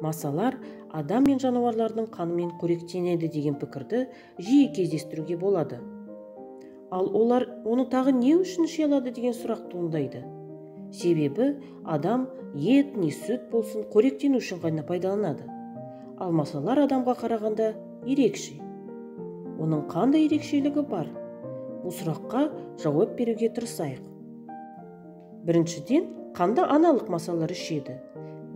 Масалар адам мен жануарлардың қанымен қоректенеді деген пікірді жиі кездестіруге болады. Ал олар оны тағы не үшін іше алады деген сұрақ туындайды. Себебі адам ет не сүт болсын қоректену үшін ғана пайдаланады. Ал масалар адамға қарағанда ерекше. Оның қандай ерекшелігі бар? Бұл сұраққа жауап беруге тырысайық. Біріншіден, қанды аналық масалар ішеді.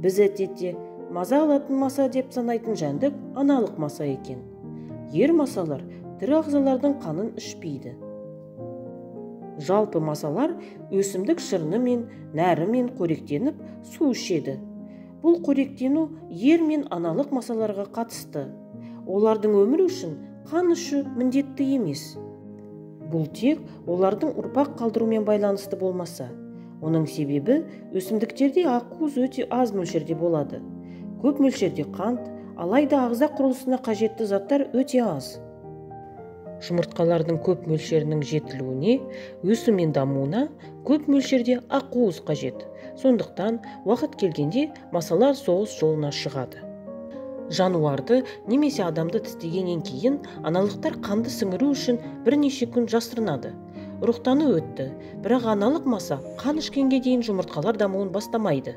Біз әдетте маза алатын маса деп санайтын жәндік аналық маса екен. Ер масалар тірі ағзалардың қанын ішпейді. Жалпы масалар өсімдік шырыны мен нәрімен қоректеніп су ішеді. Бұл қоректену ер мен аналық масаларға қатысты. Олардың өмірі үшін қан ішу міндетті емес. Бұл тек олардың ұрпақ қалдырумен байланысты болмаса. Оның себебі өсімдіктерде ақуыз өте аз мөлшерде болады. Көп мөлшерде қант, алайда ағза құрылысына қажетті заттар өте аз. Жұмыртқалардың көп мөлшерінің жетілуіне, өсу мен дамуына көп мөлшерде ақуыз қажет. Сондықтан уақыт келгенде масалар соғыс жолына шығады. Жануарды немесе адамды тістегеннен кейін аналықтар қанды сіңіру үшін бірнеше күн жасырынады. Рухтаны өтті, бірақ аналық маса қан ішкенге дейін жұмыртқалар дамуын бастамайды.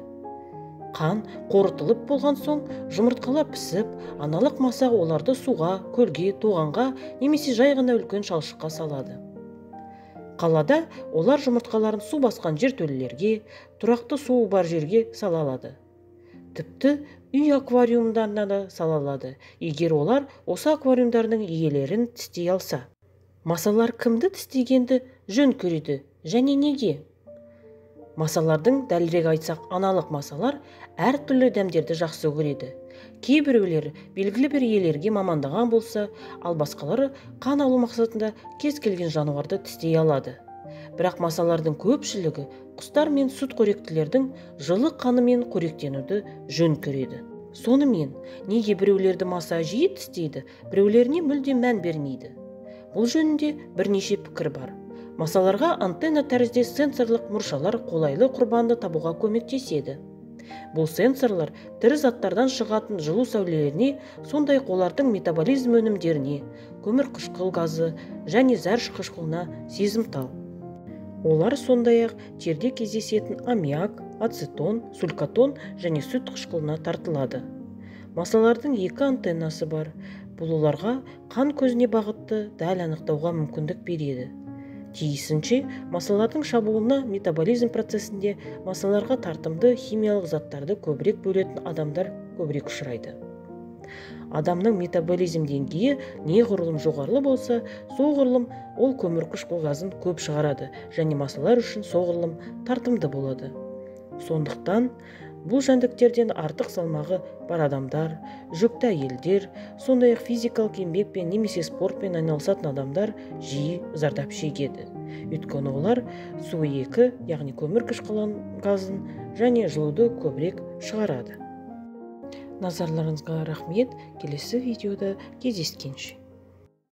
Қан қорытылып болған соң жұмыртқалар пісіп, аналық маса оларды суға, көлге, тоғанға немесе жай ғана үлкен шалшыққа салады. Қалада олар жұмыртқаларын су басқан жертөлелерге, тұрақты суы бар жерге сала алады. Тіпті үй аквариумдарына да сала алады, егер олар осы аквариумдардың иелерін тістей алса. Масалар кімді тістегенді жөн көреді және неге? Масалардың, дәлірек айтсақ, аналық масалар әртүрлі дәмдерді жақсы көреді. Кейбіреулері белгілі бір иелерге мамандаған болса, ал басқалары қан алу мақсатында кез келген жануарды тістей алады. Бірақ масалардың көпшілігі құстар мен сүтқоректілердің жылы қанымен қоректенуді жөн көреді. Сонымен, неге біреулерді маса жиі тістейді, біреулеріне мүлде мән бермейді? Бұл жөнінде бірнеше пікір бар. Масаларға антенна тәріздес сенсорлық мұршалар қолайлы құрбанды табуға көмектеседі. Бұл сенсорлар тірі заттардан шығатын жылу сәулелеріне, сондай олардың метаболизм өнімдеріне, көмір қышқыл газы және зәр қышқылына сезімтал. Олар сондай-ақ терде кездесетін аммиак, ацетон, сулькатон және сүт қышқылына тартылады. Масалардың екі антеннасы бар. Бұл оларға қан көзіне бағытты дәл анықтауға мүмкіндік береді. Тиісінше, масалардың шабуылына метаболизм процесінде масаларға тартымды химиялық заттарды көбірек бөлетін адамдар көбірек ұшырайды. Адамның метаболизм деңгейі неғұрлым жоғарылы болса, соғұрлым ол көмір қышқыл газын көп шығарады және масалар үшін соғұрлым тартымды болады. Сондықтан, бұл жәндіктерден артық салмағы бар адамдар, жүкті әйелдер, сондай-ақ физикалық еңбекпен немесе спортпен айналысатын адамдар жиі зардап шегеді. Өйткені олар SO2, яғни көмір қышқыл газын және жылуды көбірек шығарады. Назарларыңызға рахмет. Келесі видеода кездескенше.